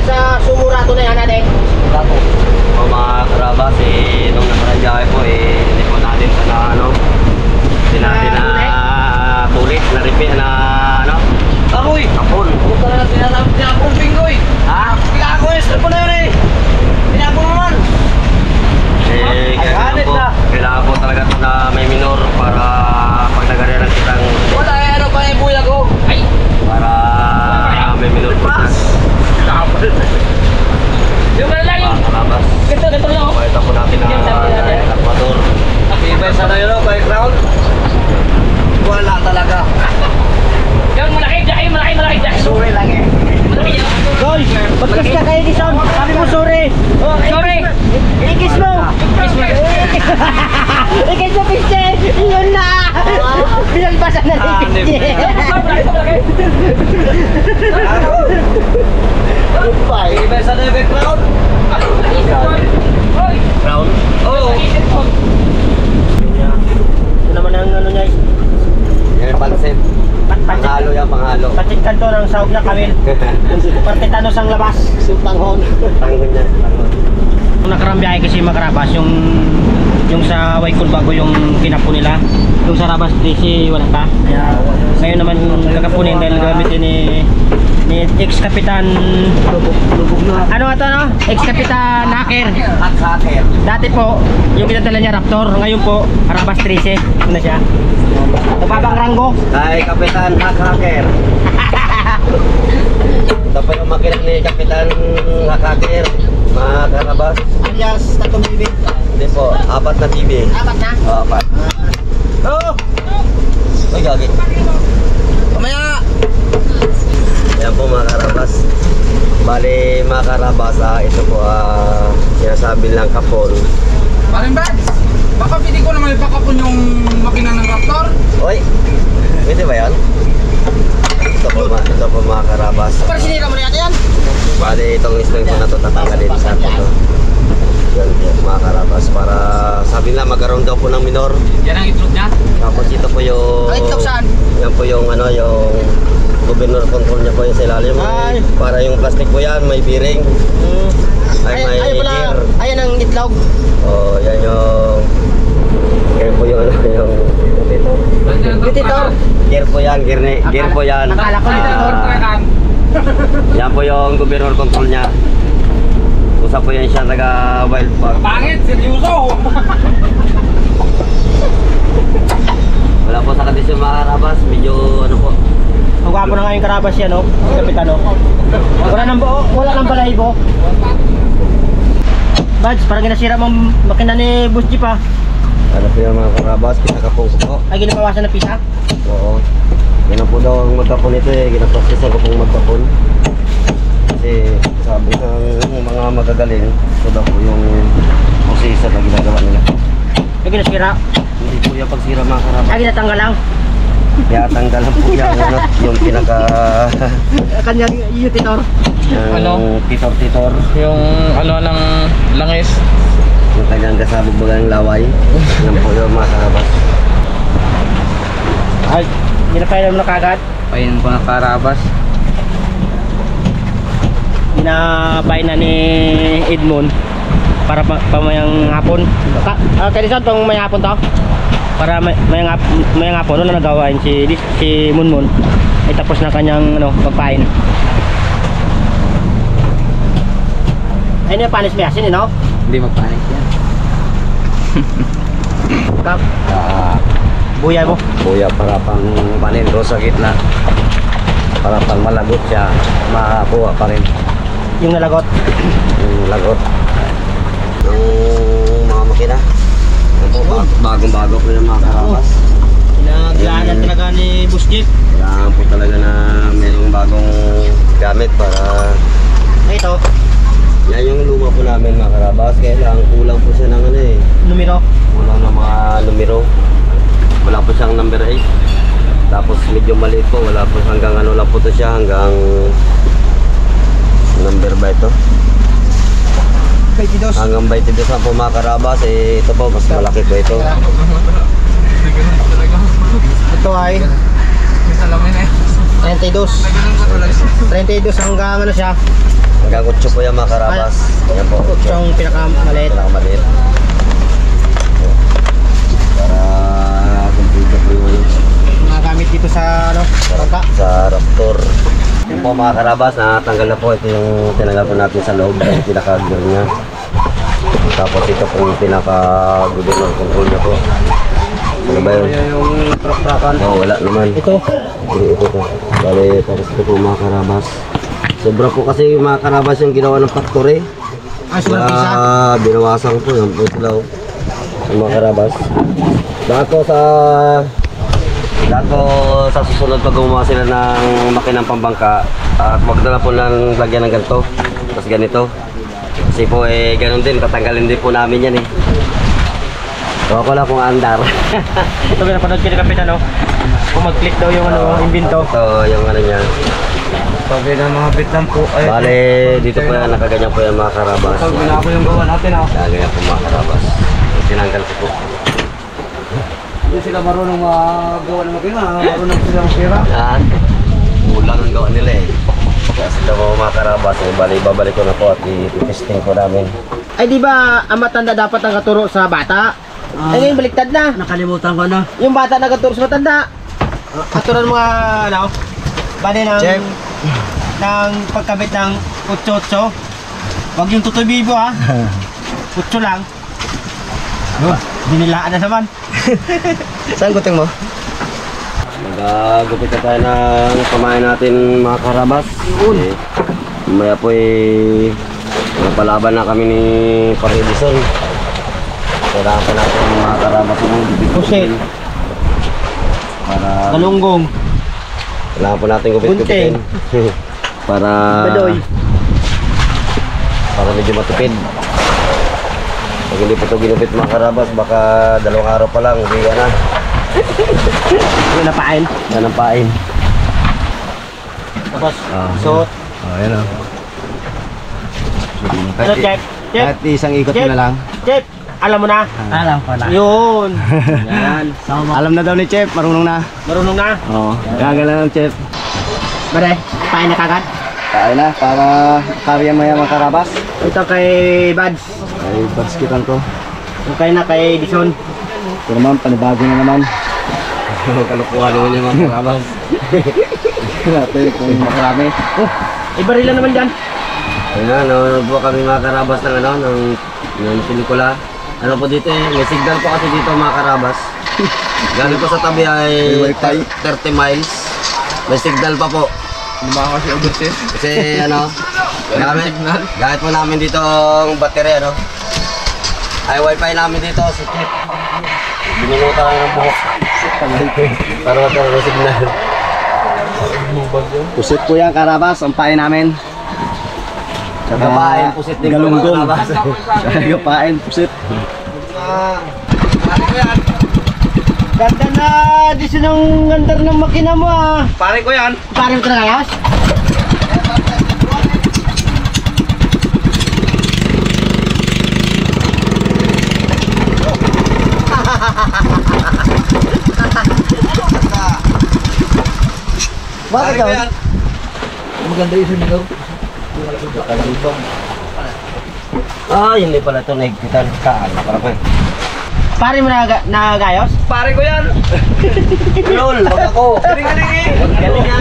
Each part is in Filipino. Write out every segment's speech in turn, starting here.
sa sumurato na yan natin. Sumurato. O mga karabas, nung nakaranjay po, hindi po natin sa ano, hindi natin na tulit, na repeat na ano. Aroy! Kapon! Huwag ka na natin natin tinapon pinggoy! Ha? Tinapon yun! Saan po na yun eh? Tinapon naman! Kailangan po talaga ito na may minor para pag nagariran kitang wala eh, ano pa eh, buya ko! Ay! Para may minor po siya. Yung na lang yung kalabas. Ganto lang ako. Pakita po natin na motor. Ibay sana yun o, by crown? Wala talaga. Yung malaki, Jack. Sorry lang eh. Malaki yun. Goy, bagkas ka kayo ni Sam. Sabi mo sorry. Sorry. Ikis mo. Ikis mo, Piche. Yun na. Binalbasan na ni Piche. Goodbye. Ibay sana yung by crown? Crown? Oo. Ito naman ang ano niya. Yan yung pansit. Panghalo yan, panghalo. Patit kanto ng sahog na kamil. Partitanos ang labas. Tanghon. Tanghon yan, tanghon. Nung nakarang biyahe kasi Macarabas, yung sa Waikul bago yung kinapo nila. Yung sa Rabas DC wala pa. Kaya ngayon naman kakapunin dahil gamitin ni ex-kapitan ano ito no? Ex-kapitan Hacker. Hacker. Dati po, yung pinadala niya Raptor, ngayon po Rabas 13. Ito na siya. Mababang ranggo. Kay Kapitan Hacker. Ito po yung makina ni Kapitan Hacker. Mga karabas. Alias Tatong Bibi. Hindi po, 4 na TV. Apat na? Oo, 4. Oo! Uy, gagi. Kamaya! Yan po mga karabas. Bali mga karabas, ito po sinasabi lang kapon. Paring Brad, baka pili ko naman ipakapon yung makina ng Raptor. Oy, pwede ba yan? Ito po mga karabas. Parang sinira mo na yan? Bali itong string po na ito tatanggalin sa ito. Yan po mga karabas. Para sabi nila magkaroon daw po ng minor. Yan ang itlog niya. Tapos ito po yung Ay, itlog saan? yan po yung ano yung governor control niya po yung sa ilalim. Ay. Para yung plastic po yan may bearing. Ay may gear. Ayan ang itlog. Oh, yan yung gear po yung ano yung Petitor. gear po yan, gear po yan. Akala ko petitor. Yan po yung governor control niya. Usa po yan siya taga wild park. Pangit, seryoso. Wala po sa kondisyon mga karabas, medyo ano po. Ang gwapo na nga yung Karabas yan, no? Kapitan, no? Wala nang balahibo. Bads, parang ginasira mong makina ni Boss Jeep, ha? Ano po yung mga karabas, kinakapong ko po. Ay, ginapawasan na pisa? Oo. Yan po daw ang magkapon ito eh, ginaprosesan ko pong magkapon. Kasi sabi ng mga magagaling, ito daw po yung prosesan na ginagawa nila. Ay, ginasira? Hindi po yung pagsira mga karabas. Ay, ginatanggal lang. Kaya tanggalan po yung pinaka Kanyang utitor. Ano? Titor-titor. Yung ano ng langis. Yung kanyang kasabog bagang laway. Yan po yung mga karabas. Ay, ginapailan mo na kagad. Ayun po na Karabas. Ginapay na ni Edmond para pamayang hapon. Kaya pang may hapon to? Para mayang hapon, wala nagawain si Munmun. Ay tapos na kanyang magpain. Ayun yung panis may asin, no? Hindi magpanik yan. Kap, buya mo. Kuya para pang panindro sa gitna. Para pang malagot siya, makakuha pa rin Yung nalagot. yung lagot. Yung mga makina. Yan po, bagong-bago po yung mga karabas. Pinaglahanan talaga ni Boss Jeep. Kailangan po talaga na mayroong bagong gamit para Ito, yan yung luma po namin mga karabas. Kaya lang kulang po siya ng ano eh. numero. Kulang ng mga numero. Wala po siyang number 8. Tapos medyo maliit po. Wala po hanggang ano lang po to siya. Hanggang number ba ito? 22. Hanggang 22 na po mga karabas. Eh, ito po mas malaki po ito. Ito ay May salamin eh. 32. 32 hanggang ano siya? Hanggang 8 po yan mga karabas. Yan po, 8. Yung pinakamaliit. Pinakamaliit. Para kumplito po yung Mga gamit dito sa ano, bangka. sa Raptor. Yan po mga karabas, natanggal na po. Ito yung tinanggal po natin sa loob ng pinaka-gear niya. Tapos ito po yung pinaka-governor control niya po. Ano ba yun? Yung truck-truckan. Oo, wala naman. Ito. Ito po. Bale, tapos ito po mga karabas. Sobra po kasi yung mga karabas yung ginawa ng factory. Ang sulang pisa. Binawasan ko po yung putlaw. Yung mga karabas. Dato sa susunod pag gumawa sila ng makinang pambangka at magdala po ng lagyan ng ganito. Tapos ganito. Kasi po ganun din, tatanggalin din po namin yan Ewan ko lang kung andar. Ito pinapanood ko ni Kapitan, no? Kung mag-click daw yung ano, invento. Ito yung ano niya. Sabi ng mga bitan po. Bale, dito po yan, nakaganyan po yung mga karabas. Sabi na ako yung gawa natin ha. Nakaganyan po mga karabas. Tinanggal ko po. Hindi sila marunong magawa ng makina. Marunong sila makira. Yan. Kulang ang gawa nila Kasi ito mga karabas, bali babalik ko na po at i-testing ko namin. Ay, di ba ang matanda dapat ang katuro sa bata? Ay, ngayon baliktad na. Nakalimutan ko na. Yung bata na katuro sa matanda. Katuro ng mga, ano, bali ng, Jeff. ng pagkabit ng 8-8. Huwag yung tutoy bibo, ha? 8 lang. Dinilaan na naman. Saan guting mo? Magagupit na tayo ng pamain natin mga karabas. Maya po palaban na kami ni Paridison. Kailangan pa natin mga karabas ng Pusit. para Galunggong. kailangan pa natin gupit-gupitin. para Badoy. para medyo matipid. Pag hindi pa ito ginupit mga karabas, baka 2 araw pa lang, hindi ka na. Yung napain. Yan ang pain. Tapos, Ah. suot. Yan Ano, Chef? Chef? isang ikot Chef? lang. Chef, alam mo na? Alam ko na. Yun. Yan. Alam na daw ni Chef, marunong na. Marunong na. Oo, gagala ng Chef. Bare, pain na kagad. Kain na, para karya maya mga karabas. Ito kay Bads. Ay, barskitan ko. Yung kay na kay Dison. Ito naman, panibago na naman. Kalukuhan naman yung mga karabas. Natin kung makarami. Oh, ibaril lang naman dyan. Ayun na, nanonood po kami mga karabas ng ng pelikula. Ano po dito may signal po kasi dito mga karabas. Galing po sa tabi ay 30 miles. May signal pa po. Hindi ba kasi overseas? Kasi gamit po namin dito ang battery ay wifi namin dito si Chip. Binunutan lang ng buhok. Para magkaroon ng signal. Pusit po yan karabas, ang pain namin. Kapain, pusit din po mga galunggong. karabas. Kapain, pusit. Ganda na, Dison ang ganda ng makina mo ah. Pare ko yan. Parang ka na kayas? Bakit Pare ko yan. Maganda yung sumigaw. Hindi pala ito nagkitan kaan. Para pa Pare mo nagayos? Pare ko yan. Lol, wag ako. Galing. Galing nga.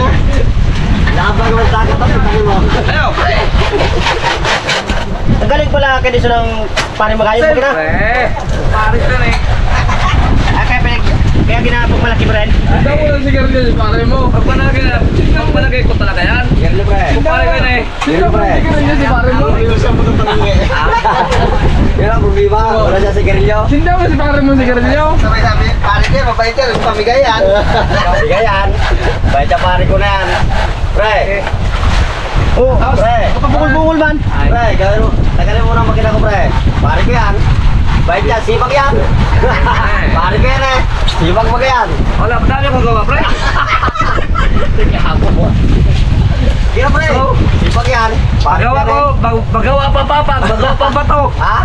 Laban mo sa katas mo. Ayaw. Ang galing pala kay Dison ang pare magayos mo na. Pare ko yan Kaya ginapag malaki mo rin. Ito mo lang sigarilyo si pare mo. Pag panagay ko talaga yan. Galing pre. Kung pare ko yan Ito mo lang sigarilyo si pare mo. Yan ang problema. Wala siya sigarilyo. Sinda mo si pare mo sigarilyo. Sabi, pare ko, mabait yan. Pamigayan. Pamigayan. Ba't siya pare ko na yan. Pre. Oo. Pre. Kapabungol-bungol man. Pre, tagalin mo na makina ko pre. Pare ko yan. Baik yan, sipag yan. Pare ko yan Sipag mo yan. Wala, madami akong gawa, pre. Kira pre, sipag yan. Pare Magawa ko, magawa pa papa, magawa pa bato. Ha?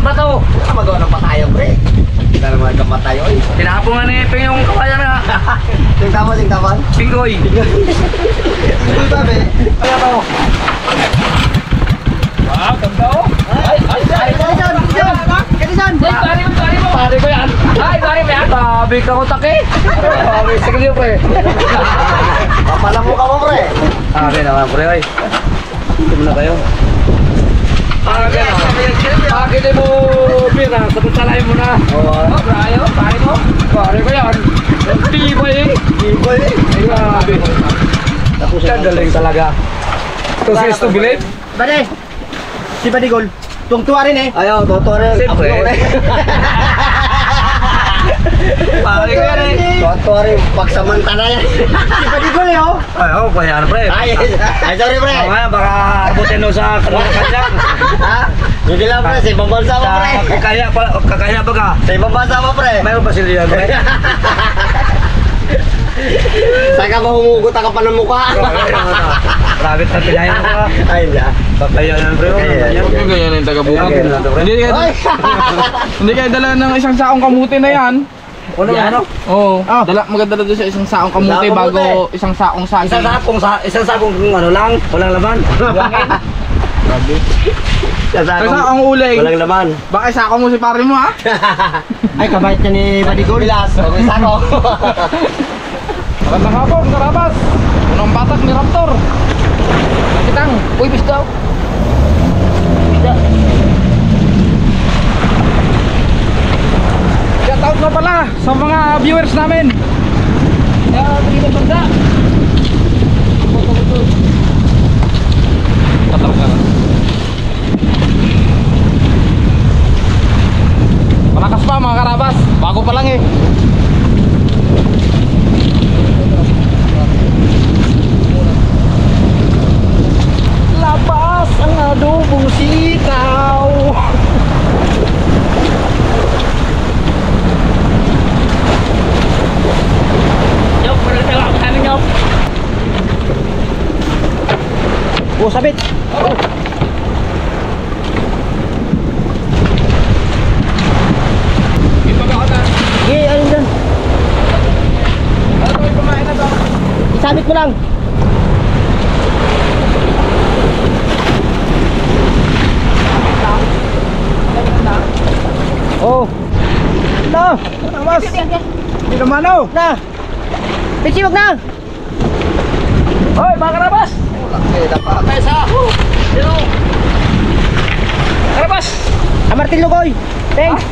Bato. Ano magawa ng patayo pre? Hindi naman ka patayo eh. Tinapong nga ni Ping yung kawayan nga. Sing taman. Pinggoy. Hindi ba be? Kaya ba? Ah, ganda oh. Ay, pare mo. Pare ko yan. Ay, pare mo yan. Sabi ka ko taki. Sabi, sige niyo pre. Papalam mo ka mo, pre. Sabi naman, pre, ay. Ito muna kayo. Bakit mo pira? Sabuntalahin mo na. Oh, brayo, pare mo. Pare ko yan. Tibay eh. Iboy. Ay, grabe. Galing talaga. Ito si Stubilit. Bade. Si Badigol. Tungtuwa rin eh. Ayaw, totoo rin. Siyempre. Upload eh. Pare ko yan eh. Totoo rin. Pagsamantala yan. Si Badigol eh, oh. Ay, oh, payan, pre. Ay, sorry, pre. Mamaya, baka abutin mo sa kanya. Ha? Hindi lang, pre. Sa ibang bansa mo, pre. Kakaya ba ka? Sa ibang bansa mo, pre. Mayroon ba sila yan, pre? Saka ba humugot ka pa ng mukha? Grabe ka, pinayan mo ka. Ay, hindi. Kakaya yan, pre. Yung ganyan yung taga-buka. Hindi kayo dala ng isang saong kamuti na yan. Ano? Oo. Dala maganda doon sa isang saong kamuti Saong bago kamuti. isang saong saging. Isang sakong ano lang, walang laman. Grabe. Sa Kasi ang uling. walang laman. Baka isako mo si pare mo ha? Ay, kabait niya ni Badigol. Bilas. Okay, sako. Magandang hapon, karabas. Unang batak ni Raptor. Kitang, uy, bis daw. Shout out na pala sa mga viewers namin. Malakas pa mga karabas, bago pa lang eh. Labas ang adobong sitaw. Yok, parang tawa ko sa amin, Yok. Oh, sabit. Sige, ayun dyan. Isabit mo lang. Oh. Na. Mas. Hindi naman oh. Na. Pichi, wag na. Hoy, mga karabas! Karabas! Ang martilyo, Koy. Thanks.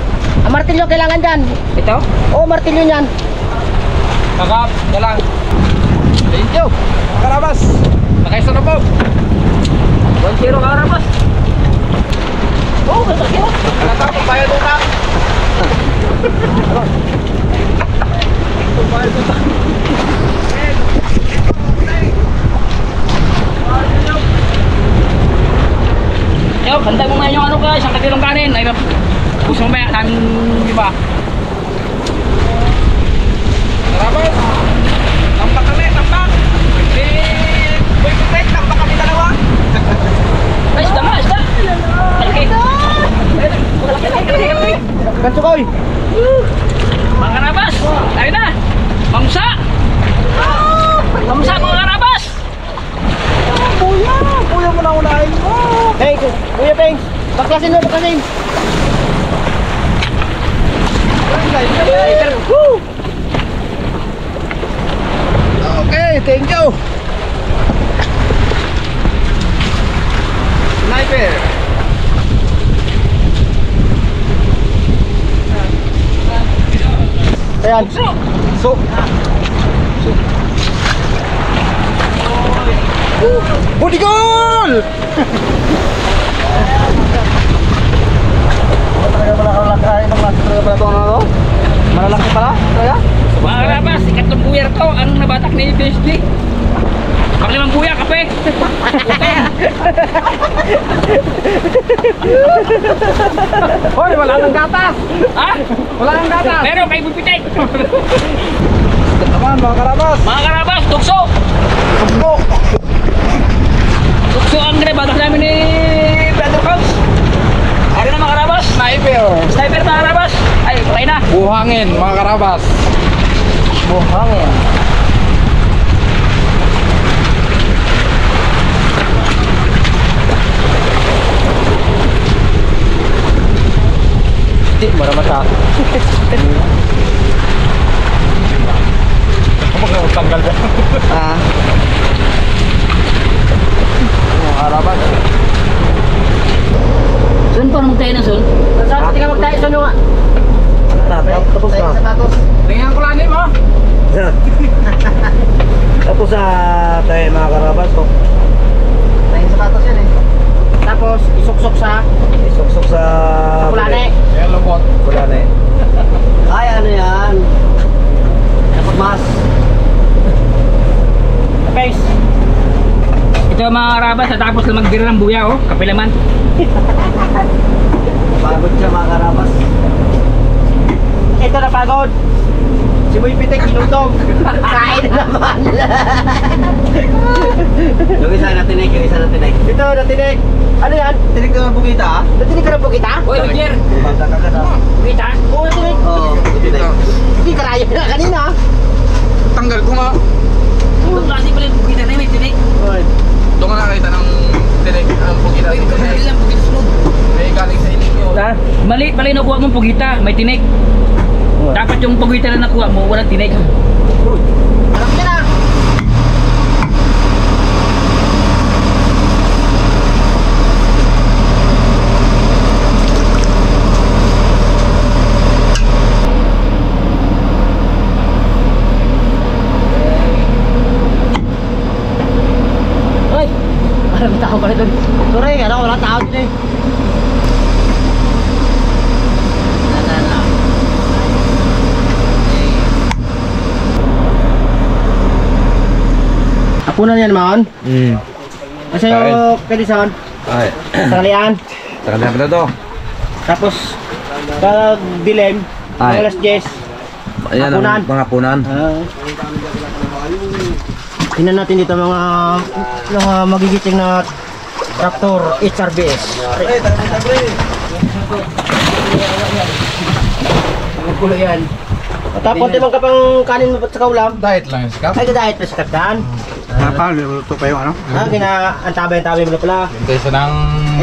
Ang martilyo kailangan dyan. Ito? Oo, martilyo niyan. Kakap, dalang. Thank you. Karabas. Nakaisa na po. 1-0 karabas! Oh, ganda kayo! Nakatapos bayad utang. Yo, bantay mo nga yung ano ka, isang katilong kanin. Ay, gusto mo ba namin, di ba? Karabas. Tampak kami, tampak. Boy Putek, tampak kami dalawa. Ay, isda nga, isda! Malaki! Malaki! Ganso, Koy. Mga karabas! Tayo na! Mamsa! Mamsa mga karabas! Kuya mo na unahin mo. Thanks. Kuya, thanks. Baklasin mo, baklasin. Okay, thank you. Sniper. Ayan. So. Budi goal! Talaga pala kalakain ng last talaga pala ito na to. Malalaki pala. Talaga. Mga karabas, ikatlong buyer to, ang nabatak ni PhD. Panglimang buya, kape! Okay! Hoy, wala nang gatas. Ha? Wala nang gatas. Pero kay Bupitek! Naman mga karabas. Mga karabas, tukso! Tumbo. Tukso ang nabatak namin ni Brother Cox. Ano na mga karabas? Sniper. Sniper mga karabas! Ay, patay na! Buhangin mga karabas. Buhangin. Hindi, maramata. Tanggal ba? Ah. Harapan. Sun, paano magtayo na Sun? Saan? Tingnan magtayo sa nga. Tapos na. Tingnan ko lang mo. Tapos sa tayo mga karabas. Tayo sapatos yan eh. Tapos isuksok sa Isuksok sa... kulane. Ayan lubot. Kulane. Ay, ano yan? Dapat mas. Face. Ito mga karabas, natapos lang magbira ng buya oh. Kapilaman. Pagod siya mga karabas. Ito na pagod. Si Boy Pitek inutog. Kain na naman. Yung isa na tinik, yung isa na tinik. Ito natinig. Ano yan? Tinik ka ng bugita ah? Natinig ka na po kita? Uy, Roger! Basta ka ka Kita! Oo, natinig. Oo, tinik. Hindi karaya na kanina. Tanggal ko nga. Itong klase pala yung bukita na may tinik. Doon ka nakakita ng tinig. Ang pugita. Uy, kamali lang, bukita sunod. May galing sa inyo. Mali pala yung nakuha mong pugita, may tinik. Dapat yung pugita na nakuha mo, walang tinik. Alam niya na. Ay! Maraming tao pala doon. Sorry, wala tao din eh. Apunan yan, Maon. Kasi yung kadison, Ay. tanghalian. Tagal na to. Tapos, pag dilim, Ay. alas 10. Ayan Hapunan. ang mga punan. Tingnan natin dito mga magigiting na traktor HRBS. Gulo yan. Tapos timang ka pang kanin mo sa kaulam. Diet lang yung skap. Ay, diet pa sa kaptan. Napalimuto pa yung ano? Antabay mo na pala. Hintay sa ng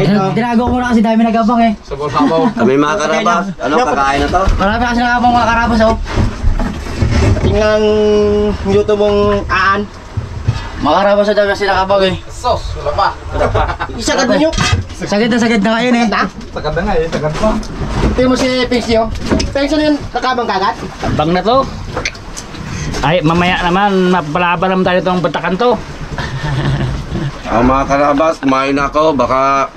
Ito. Tinago ko na kasi dami nagabang eh. sabaw-sabaw. Kami mga karabas. Ano, kakain na to? Marami kasi nagabang mga karabas oh. Tingnan YouTube mong aan. Mga karabas na dami kasi nagabang eh. Sos, wala pa. Isa ka din yung. Sagad na kayo eh. Na? Sagad na nga eh, sagad pa. Tingnan mo si Pixie oh. Pixie na yun, kakabang kagat. Bang na to. Ay, mamaya naman, mapalaban naman tayo itong bantakan to. Ang mga karabas, kumain ako. Baka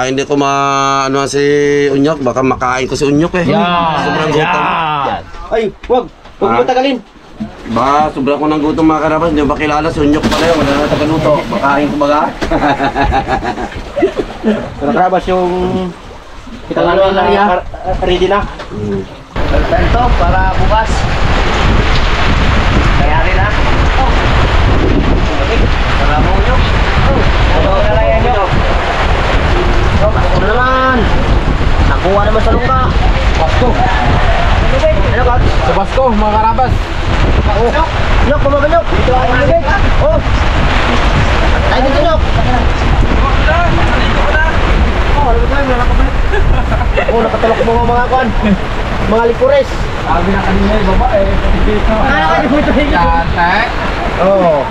hindi ko ano si Unyok. Baka makain ko si Unyok eh. Sobrang gutom. Ay, wag mo tagalin. Ba, sobrang ko ng gutom mga karabas. Hindi mo ba kilala si Unyok pala yun? Wala na tagaluto. Makain ko baga. Karabas yung kita namin na ready na. Ito para bukas. Kayari na. Para mo yun. Ano kalayan nyo? Ano naman? Nakuha naman sa luka. Basko. Ano ka? Sa Basko, mga karabas. Nyok, kumaganyok. Dito ako nalibig. Oh. Tayo dito, Nyok. Oh, nalibig tayo. Oh, nakatalok mo mga kwan. Mga likures. Sabi na kanina yung babae. Katek. Oo.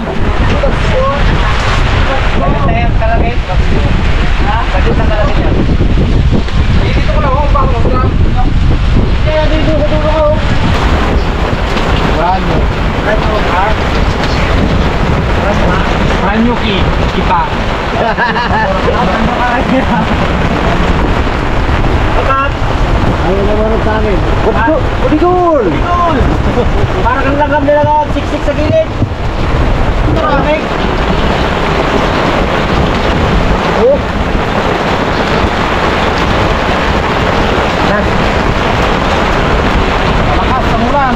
Dito ko lang ako, bakit mo lang? Kaya dito sa dulo ko. Ranyo. Ranyo kita. Pakat. Ayaw naman sa akin. Udigol! Para kang langam nila ka, siksik sa gilid. Maraming. Oh. Lakas sa ulan.